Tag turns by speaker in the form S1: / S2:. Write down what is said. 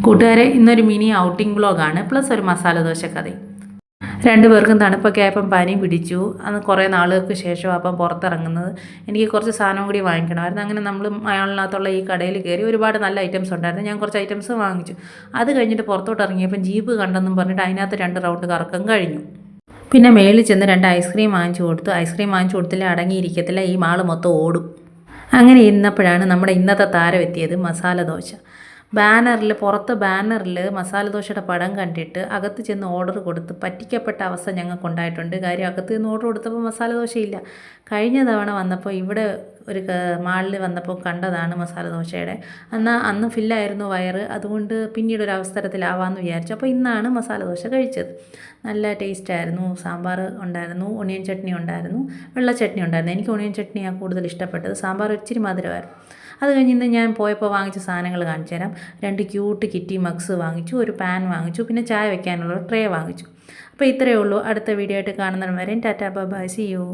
S1: കൂട്ടുകാരെ, ഇന്നൊരു mini outing വ്ളോഗാണ്, പ്ലസ് ഒരു മസാല ദോശ കഥയും. രണ്ടുപേർക്കും തണുപ്പൊക്കെ ആയപ്പം പനി പിടിച്ചു. അന്ന് കുറേ നാളുകൾക്ക് ശേഷം അപ്പം പുറത്തിറങ്ങുന്നത്. എനിക്ക് കുറച്ച് സാധനം കൂടി വാങ്ങിക്കണമായിരുന്നു. അങ്ങനെ നമ്മൾ അയാളിനകത്തുള്ള ഈ കടയിൽ കയറി. ഒരുപാട് നല്ല ഐറ്റംസ് ഉണ്ടായിരുന്നു. ഞാൻ കുറച്ച് ഐറ്റംസ് വാങ്ങിച്ചു. അത് കഴിഞ്ഞിട്ട് പുറത്തോട്ട് ഇറങ്ങിയപ്പം ജീപ്പ് കണ്ടെന്നും പറഞ്ഞിട്ട് അതിനകത്ത് 2 റൗണ്ട് കറക്കം കഴിഞ്ഞു. പിന്നെ മേളിൽ ചെന്ന് 2 ഐസ്ക്രീം വാങ്ങിച്ചു കൊടുത്തു. ഐസ്ക്രീം വാങ്ങിച്ചു കൊടുത്തില്ല, അടങ്ങിയിരിക്കത്തില്ല, ഈ മാള് മൊത്തം ഓടും. അങ്ങനെ ഇരുന്നപ്പോഴാണ് നമ്മുടെ ഇന്നത്തെ താരം എത്തിയത്, മസാല ദോശ. പുറത്ത് ബാനറിൽ മസാല ദോശയുടെ പടം കണ്ടിട്ട് അകത്ത് ചെന്ന് ഓർഡർ കൊടുത്ത് പറ്റിക്കപ്പെട്ട അവസ്ഥ ഞങ്ങൾക്കുണ്ടായിട്ടുണ്ട്. കാര്യം അകത്ത് നിന്ന് ഓർഡർ കൊടുത്തപ്പോൾ മസാല ദോശയില്ല. കഴിഞ്ഞ തവണ വന്നപ്പോൾ ഇവിടെ ഒരു മാളിൽ വന്നപ്പോൾ കണ്ടതാണ് മസാല ദോശയുടെ. എന്നാൽ അന്ന് ഫില്ലായിരുന്നു വയറ്. അതുകൊണ്ട് പിന്നീട് ഒരു അവസരത്തിലാവാമെന്ന് വിചാരിച്ചു. അപ്പോൾ ഇന്നാണ് മസാല ദോശ കഴിച്ചത്. നല്ല ടേസ്റ്റായിരുന്നു. സാമ്പാർ ഉണ്ടായിരുന്നു, ഒണിയൻ ചട്നി ഉണ്ടായിരുന്നു, വെള്ള ചട്നി ഉണ്ടായിരുന്നു. എനിക്ക് ഒണിയൻ ചട്നിയാണ് കൂടുതൽ ഇഷ്ടപ്പെട്ടത്. സാമ്പാർ ഇച്ചിരി മധുരമായിരുന്നു. അത് കഴിഞ്ഞ് ഇന്ന് ഞാൻ പോയപ്പോൾ വാങ്ങിച്ച സാധനങ്ങൾ കാണിച്ചു തരാം. 2 ക്യൂട്ട് കിറ്റി മഗ്സ് വാങ്ങിച്ചു, ഒരു പാൻ വാങ്ങിച്ചു, പിന്നെ ചായ വെക്കാനുള്ള ട്രേ വാങ്ങിച്ചു. അപ്പോൾ ഇത്രയേ ഉള്ളൂ. അടുത്ത വീഡിയോ ആയിട്ട് കാണുന്നവരെ tata bye bye, see U.